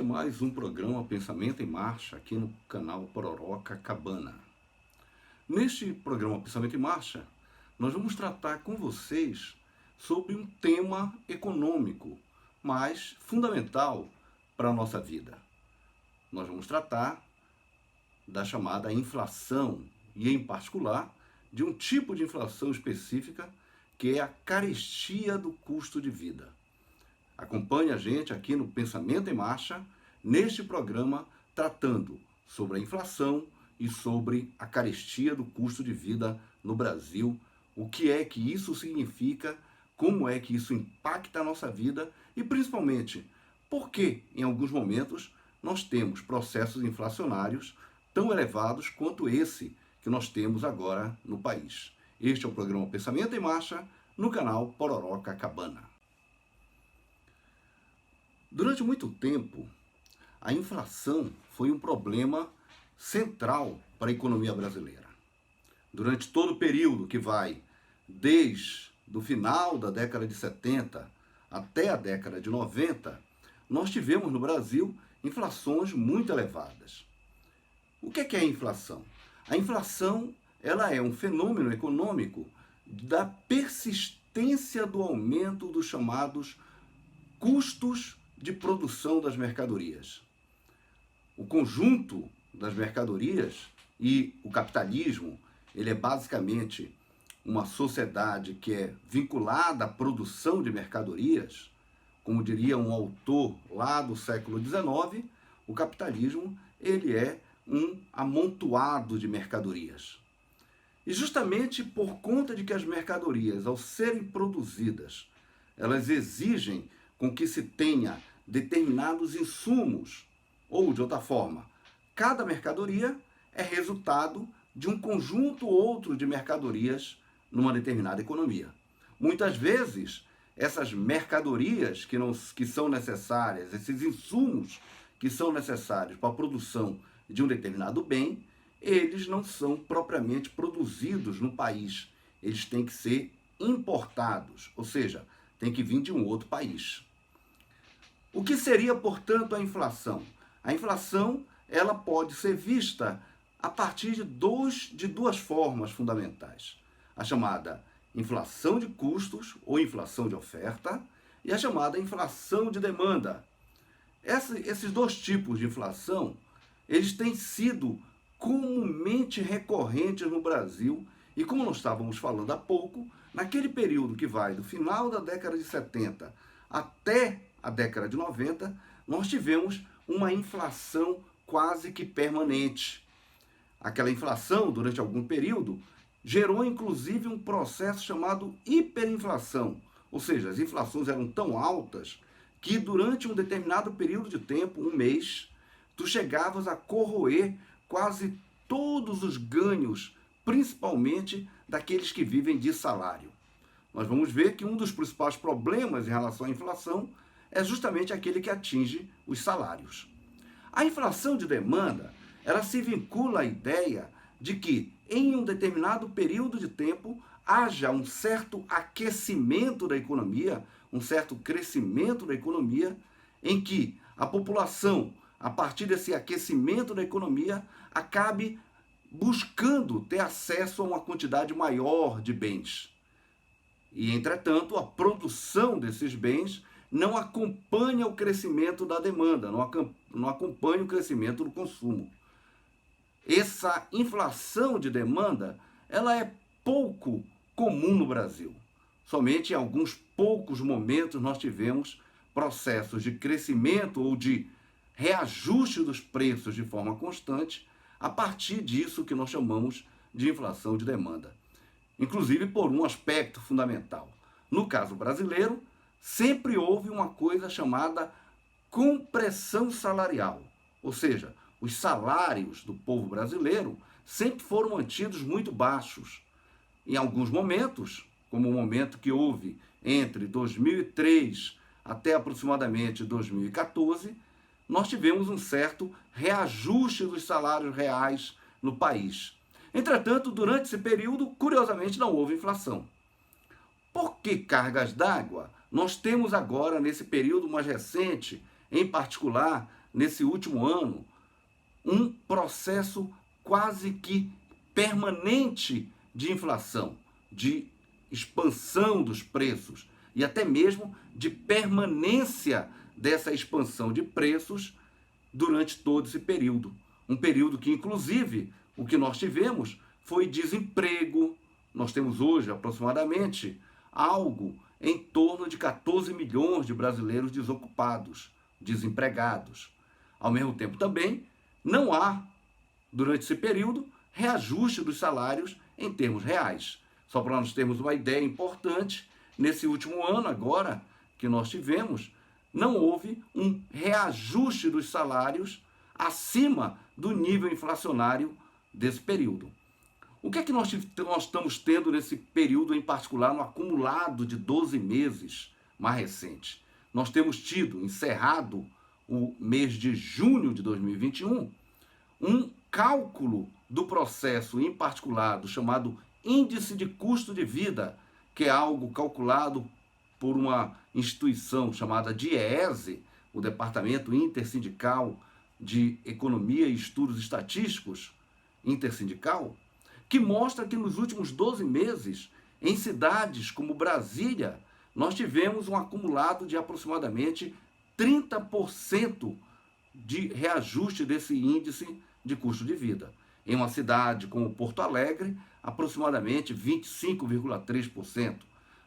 mais um programa Pensamento em Marcha aqui no canal Pororoca Cabana. Neste programa Pensamento em Marcha, nós vamos tratar com vocês sobre um tema econômico, mas fundamental para a nossa vida. Nós vamos tratar da chamada inflação e, em particular, de um tipo de inflação específica que é a carestia do custo de vida. Acompanhe a gente aqui no Pensamento em Marcha, neste programa tratando sobre a inflação e sobre a carestia do custo de vida no Brasil, o que é que isso significa, como é que isso impacta a nossa vida e, principalmente, por que, em alguns momentos, nós temos processos inflacionários tão elevados quanto esse que nós temos agora no país. Este é o programa Pensamento em Marcha, no canal Pororoca Cabana. Durante muito tempo, a inflação foi um problema central para a economia brasileira. Durante todo o período que vai desde o final da década de 70 até a década de 90, nós tivemos no Brasil inflações muito elevadas. O que é a inflação? A inflação ela é um fenômeno econômico da persistência do aumento dos chamados custos de produção das mercadorias. O conjunto das mercadorias e o capitalismo, ele é basicamente uma sociedade que é vinculada à produção de mercadorias. Como diria um autor lá do século XIX, o capitalismo ele é um amontoado de mercadorias. E justamente por conta de que as mercadorias, ao serem produzidas, elas exigem com que se tenha determinados insumos, ou de outra forma, cada mercadoria é resultado de um conjunto outro de mercadorias numa determinada economia. Muitas vezes, essas mercadorias que são necessárias, esses insumos que são necessários para a produção de um determinado bem, eles não são propriamente produzidos no país. Eles têm que ser importados, ou seja, tem que vir de um outro país. O que seria, portanto, a inflação? A inflação ela pode ser vista a partir de duas formas fundamentais. A chamada inflação de custos ou inflação de oferta e a chamada inflação de demanda. Esses dois tipos de inflação, eles têm sido comumente recorrentes no Brasil e, como nós estávamos falando há pouco, naquele período que vai do final da década de 70 até a década de 90, nós tivemos uma inflação quase que permanente. Aquela inflação, durante algum período, gerou inclusive um processo chamado hiperinflação, ou seja, as inflações eram tão altas que durante um determinado período de tempo, um mês, tu chegavas a corroer quase todos os ganhos, principalmente daqueles que vivem de salário. Nós vamos ver que um dos principais problemas em relação à inflação é justamente aquele que atinge os salários. A inflação de demanda, ela se vincula à ideia de que em um determinado período de tempo haja um certo aquecimento da economia, um certo crescimento da economia, em que a população, a partir desse aquecimento da economia, acabe buscando ter acesso a uma quantidade maior de bens. E, entretanto, a produção desses bens não acompanha o crescimento da demanda, não acompanha o crescimento do consumo. Essa inflação de demanda, ela é pouco comum no Brasil. Somente em alguns poucos momentos nós tivemos processos de crescimento ou de reajuste dos preços de forma constante a partir disso que nós chamamos de inflação de demanda. Inclusive por um aspecto fundamental. No caso brasileiro, sempre houve uma coisa chamada compressão salarial, ou seja, os salários do povo brasileiro sempre foram mantidos muito baixos. Em alguns momentos, como o momento que houve entre 2003 até aproximadamente 2014, nós tivemos um certo reajuste dos salários reais no país. Entretanto, durante esse período, curiosamente, não houve inflação. Por que cargas d'água? Nós temos agora, nesse período mais recente, em particular, nesse último ano, um processo quase que permanente de inflação, de expansão dos preços e até mesmo de permanência dessa expansão de preços durante todo esse período. Um período que, inclusive, o que nós tivemos foi desemprego. Nós temos hoje aproximadamente algo em torno de 14 milhões de brasileiros desocupados, desempregados. Ao mesmo tempo também, não há, durante esse período, reajuste dos salários em termos reais. Só para nós termos uma ideia importante, nesse último ano agora que nós tivemos, não houve um reajuste dos salários acima do nível inflacionário desse período. O que é que nós estamos tendo nesse período em particular, no acumulado de 12 meses mais recente? Nós temos tido, encerrado o mês de junho de 2021, um cálculo do processo em particular, do chamado índice de custo de vida, que é algo calculado por uma instituição chamada DIEESE, o Departamento Intersindical de Economia e Estudos Estatísticos, intersindical, que mostra que nos últimos 12 meses, em cidades como Brasília, nós tivemos um acumulado de aproximadamente 30% de reajuste desse índice de custo de vida. Em uma cidade como Porto Alegre, aproximadamente 25,3%.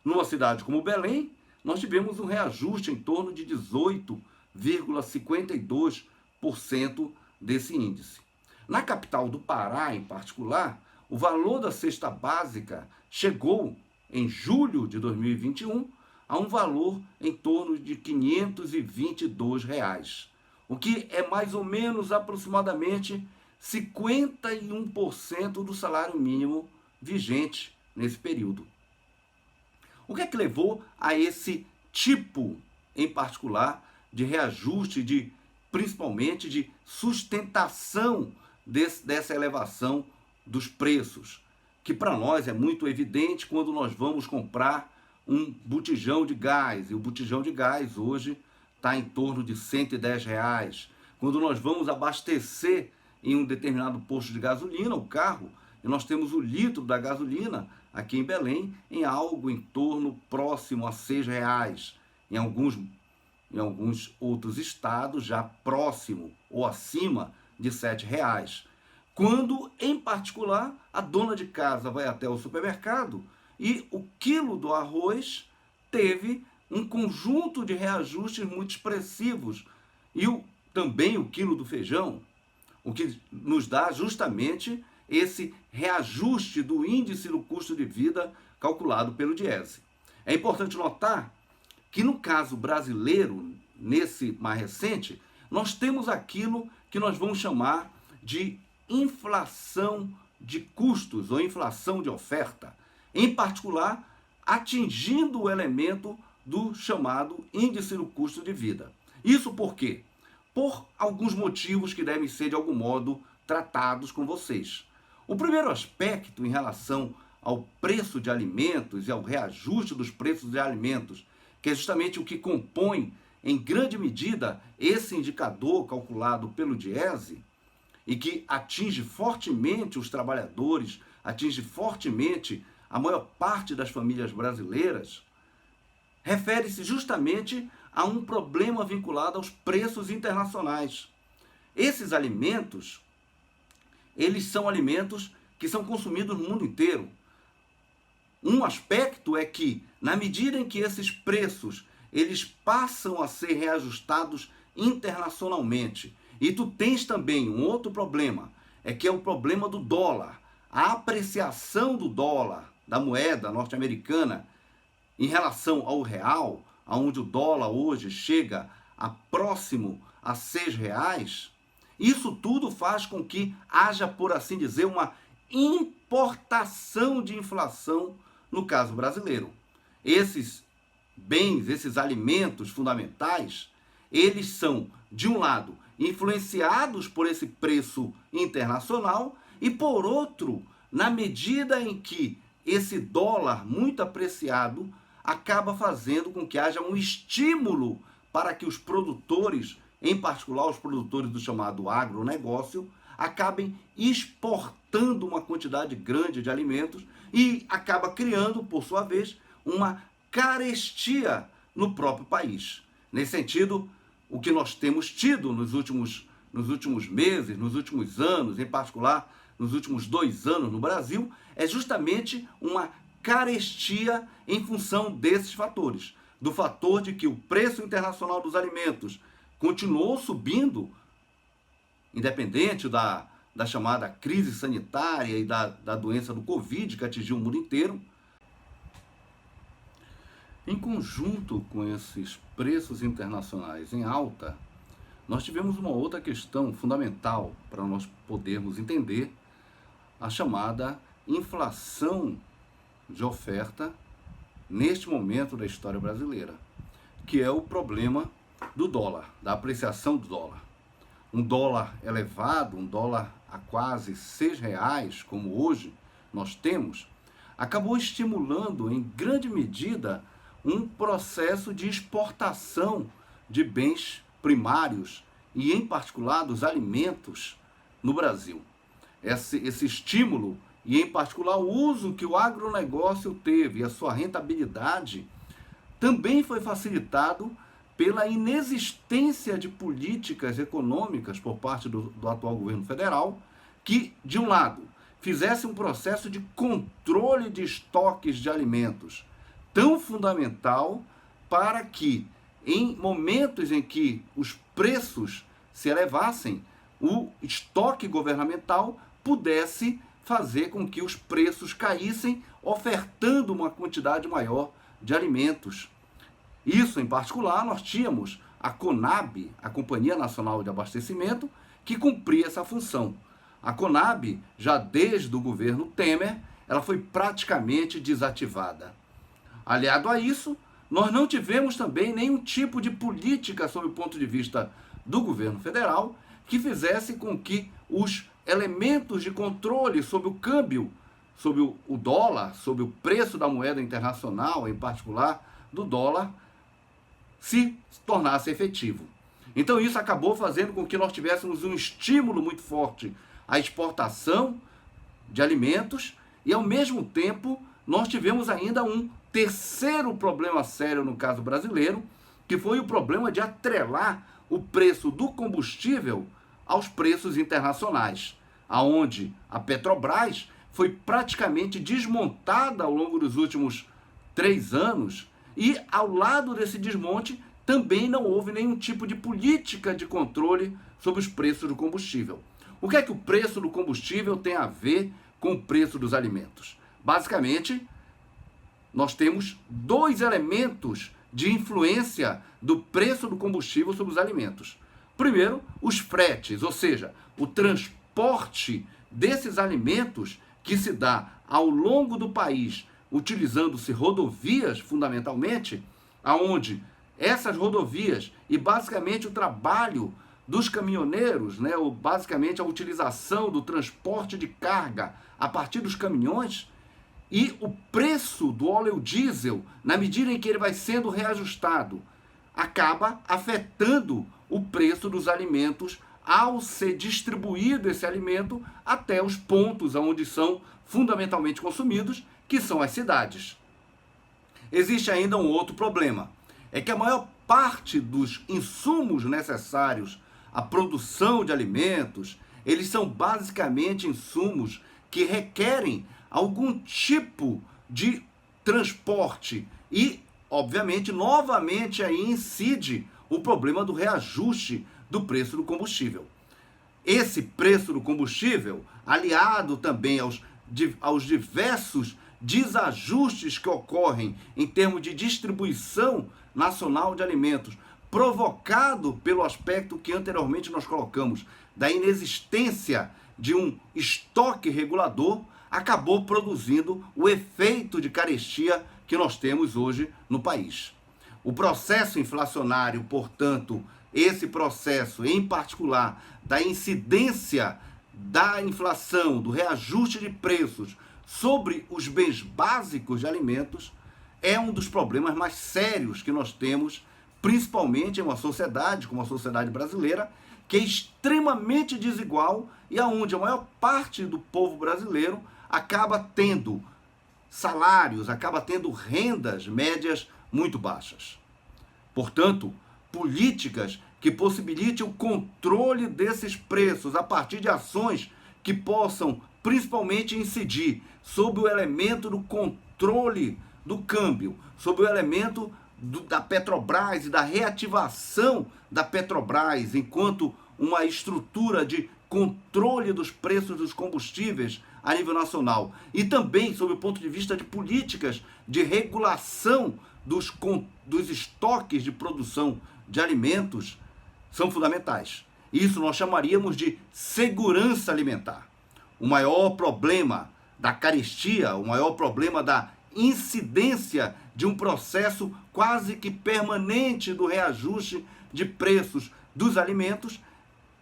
Numa cidade como Belém, nós tivemos um reajuste em torno de 18,52% desse índice. Na capital do Pará, em particular, o valor da cesta básica chegou, em julho de 2021, a um valor em torno de R$ 522, o que é mais ou menos aproximadamente 51% do salário mínimo vigente nesse período. O que é que levou a esse tipo, em particular, de reajuste, principalmente de sustentação dessa elevação dos preços, que para nós é muito evidente quando nós vamos comprar um botijão de gás, e o botijão de gás hoje está em torno de R$ 110. Quando nós vamos abastecer em um determinado posto de gasolina, o carro, e nós temos o litro da gasolina aqui em Belém em algo em torno próximo a R$ 6. Em alguns outros estados já próximo ou acima de R$ 7. Quando, em particular, a dona de casa vai até o supermercado e o quilo do arroz teve um conjunto de reajustes muito expressivos e também o quilo do feijão, o que nos dá justamente esse reajuste do índice do custo de vida calculado pelo DIEESE. É importante notar que no caso brasileiro, nesse mais recente, nós temos aquilo que nós vamos chamar de inflação de custos ou inflação de oferta, em particular atingindo o elemento do chamado índice do custo de vida. Isso por quê? Por alguns motivos que devem ser de algum modo tratados com vocês. O primeiro aspecto em relação ao preço de alimentos e ao reajuste dos preços de alimentos, que é justamente o que compõe em grande medida esse indicador calculado pelo DIEESE, e que atinge fortemente os trabalhadores, atinge fortemente a maior parte das famílias brasileiras, refere-se justamente a um problema vinculado aos preços internacionais. Esses alimentos, eles são alimentos que são consumidos no mundo inteiro. Um aspecto é que, na medida em que esses preços eles passam a ser reajustados internacionalmente, e tu tens também um outro problema, que é o problema do dólar. A apreciação do dólar, da moeda norte-americana, em relação ao real, onde o dólar hoje chega próximo a R$ 6, isso tudo faz com que haja, por assim dizer, uma importação de inflação no caso brasileiro. Esses bens, esses alimentos fundamentais, eles são, de um lado, influenciados por esse preço internacional e, por outro, na medida em que esse dólar muito apreciado acaba fazendo com que haja um estímulo para que os produtores em particular os produtores do chamado agronegócio, acabem exportando uma quantidade grande de alimentos e acaba criando, por sua vez, uma carestia no próprio país. Nesse sentido, o que nós temos tido nos últimos meses, nos últimos anos, em particular nos últimos 2 anos no Brasil, é justamente uma carestia em função desses fatores. Do fator de que o preço internacional dos alimentos continuou subindo, independente da chamada crise sanitária e da doença do Covid, que atingiu o mundo inteiro. Em conjunto com esses preços internacionais em alta, nós tivemos uma outra questão fundamental para nós podermos entender a chamada inflação de oferta neste momento da história brasileira, que é o problema do dólar, da apreciação do dólar. Um dólar elevado, um dólar a quase R$6, como hoje nós temos, acabou estimulando em grande medida um processo de exportação de bens primários e, em particular, dos alimentos no Brasil. Esse estímulo e, em particular, o uso que o agronegócio teve e a sua rentabilidade também foi facilitado pela inexistência de políticas econômicas por parte do atual governo federal que, de um lado, fizesse um processo de controle de estoques de alimentos tão fundamental para que, em momentos em que os preços se elevassem, o estoque governamental pudesse fazer com que os preços caíssem, ofertando uma quantidade maior de alimentos. Isso, em particular, nós tínhamos a CONAB, a Companhia Nacional de Abastecimento, que cumpria essa função. A CONAB, já desde o governo Temer, ela foi praticamente desativada. Aliado a isso, nós não tivemos também nenhum tipo de política sob o ponto de vista do governo federal que fizesse com que os elementos de controle sobre o câmbio, sobre o dólar, sobre o preço da moeda internacional, em particular do dólar, se tornasse efetivo. Então isso acabou fazendo com que nós tivéssemos um estímulo muito forte à exportação de alimentos e, ao mesmo tempo, nós tivemos ainda um terceiro problema sério no caso brasileiro, que foi o problema de atrelar o preço do combustível aos preços internacionais, aonde a Petrobras foi praticamente desmontada ao longo dos últimos 3 anos e, ao lado desse desmonte, também não houve nenhum tipo de política de controle sobre os preços do combustível. O que é que o preço do combustível tem a ver com o preço dos alimentos? Basicamente, nós temos 2 elementos de influência do preço do combustível sobre os alimentos. Primeiro, os fretes, ou seja, o transporte desses alimentos que se dá ao longo do país, utilizando-se rodovias fundamentalmente, aonde essas rodovias e basicamente o trabalho dos caminhoneiros, né, ou basicamente a utilização do transporte de carga a partir dos caminhões, e o preço do óleo diesel, na medida em que ele vai sendo reajustado, acaba afetando o preço dos alimentos ao ser distribuído esse alimento até os pontos onde são fundamentalmente consumidos, que são as cidades. Existe ainda um outro problema, é que a maior parte dos insumos necessários à produção de alimentos, eles são basicamente insumos que requerem algum tipo de transporte e, obviamente, novamente aí incide o problema do reajuste do preço do combustível. Esse preço do combustível, aliado também aos diversos desajustes que ocorrem em termos de distribuição nacional de alimentos, provocado pelo aspecto que anteriormente nós colocamos, da inexistência de um estoque regulador, acabou produzindo o efeito de carestia que nós temos hoje no país. O processo inflacionário, portanto, esse processo em particular da incidência da inflação, do reajuste de preços sobre os bens básicos de alimentos, é um dos problemas mais sérios que nós temos principalmente em uma sociedade como a sociedade brasileira, que é extremamente desigual e aonde a maior parte do povo brasileiro acaba tendo salários, acaba tendo rendas médias muito baixas. Portanto, políticas que possibilitem o controle desses preços a partir de ações que possam principalmente incidir sobre o elemento do controle do câmbio, sobre o elemento da Petrobras e da reativação da Petrobras enquanto uma estrutura de controle dos preços dos combustíveis a nível nacional, e também sob o ponto de vista de políticas de regulação dos estoques de produção de alimentos, são fundamentais. Isso nós chamaríamos de segurança alimentar. O maior problema da carestia, o maior problema da incidência de um processo quase que permanente do reajuste de preços dos alimentos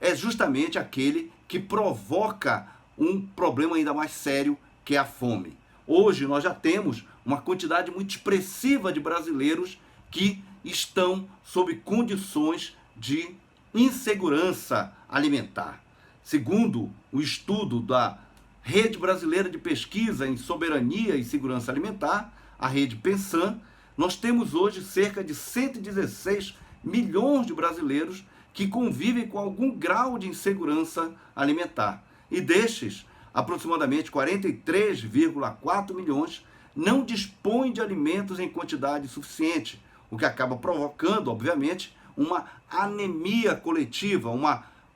é justamente aquele que provoca um problema ainda mais sério, que é a fome. Hoje nós já temos uma quantidade muito expressiva de brasileiros que estão sob condições de insegurança alimentar. Segundo o estudo da Rede Brasileira de Pesquisa em Soberania e Segurança Alimentar, a Rede Pensan, nós temos hoje cerca de 116 milhões de brasileiros que convivem com algum grau de insegurança alimentar. E destes, aproximadamente 43,4 milhões não dispõem de alimentos em quantidade suficiente, o que acaba provocando, obviamente, uma anemia coletiva,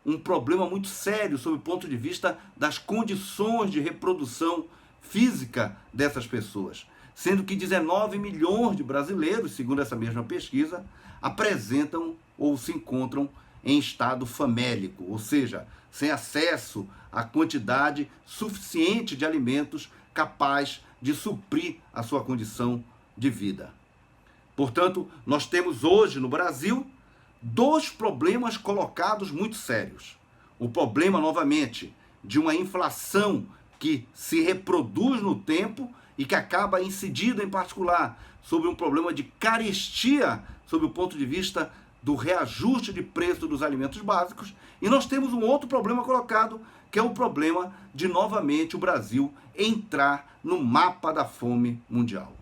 um problema muito sério sob o ponto de vista das condições de reprodução física dessas pessoas. Sendo que 19 milhões de brasileiros, segundo essa mesma pesquisa, apresentam ou se encontram em estado famélico, ou seja, sem acesso à quantidade suficiente de alimentos capaz de suprir a sua condição de vida. Portanto, nós temos hoje no Brasil dois problemas colocados muito sérios. O problema, novamente, de uma inflação que se reproduz no tempo e que acaba incidindo, em particular, sobre um problema de carestia, sob o ponto de vista do reajuste de preço dos alimentos básicos. E nós temos um outro problema colocado, que é o problema de, novamente, o Brasil entrar no mapa da fome mundial.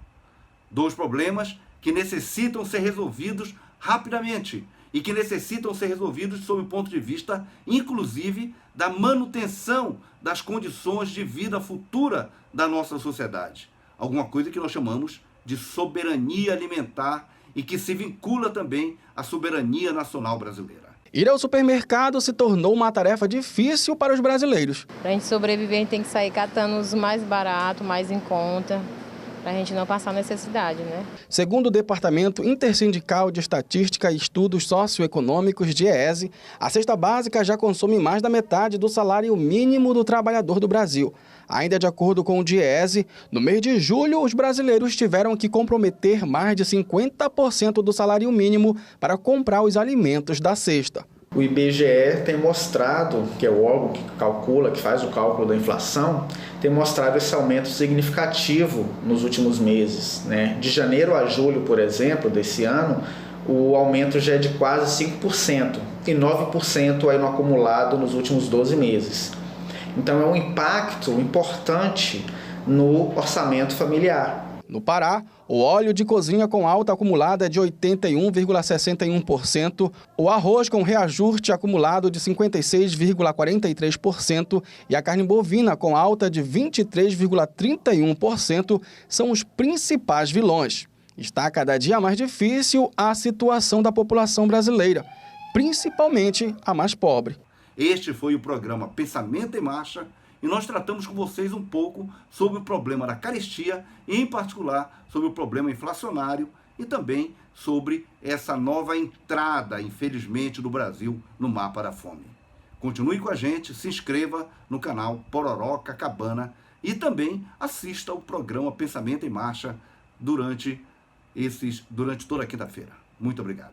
Dois problemas que necessitam ser resolvidos rapidamente e que necessitam ser resolvidos sob o ponto de vista, inclusive, da manutenção das condições de vida futura da nossa sociedade. Alguma coisa que nós chamamos de soberania alimentar e que se vincula também à soberania nacional brasileira. Ir ao supermercado se tornou uma tarefa difícil para os brasileiros. Para a gente sobreviver, a gente tem que sair catando os mais baratos, mais em conta, para a gente não passar necessidade, né? Segundo o Departamento Intersindical de Estatística e Estudos Socioeconômicos, DIEESE, a cesta básica já consome mais da metade do salário mínimo do trabalhador do Brasil. Ainda de acordo com o DIEESE, no mês de julho, os brasileiros tiveram que comprometer mais de 50% do salário mínimo para comprar os alimentos da cesta. O IBGE tem mostrado, que é o órgão que calcula, que faz o cálculo da inflação, tem mostrado esse aumento significativo nos últimos meses, né? De janeiro a julho, por exemplo, desse ano, o aumento já é de quase 5% e 9% aí no acumulado nos últimos 12 meses. Então é um impacto importante no orçamento familiar. No Pará, o óleo de cozinha com alta acumulada é de 81,61%, o arroz com reajuste acumulado de 56,43% e a carne bovina com alta de 23,31% são os principais vilões. Está cada dia mais difícil a situação da população brasileira, principalmente a mais pobre. Este foi o programa Pensamento em Marcha e nós tratamos com vocês um pouco sobre o problema da carestia e, em particular, sobre o problema inflacionário e também sobre essa nova entrada, infelizmente, do Brasil no mapa da fome. Continue com a gente, se inscreva no canal Pororoca Cabana e também assista o programa Pensamento em Marcha durante toda a quinta-feira. Muito obrigado.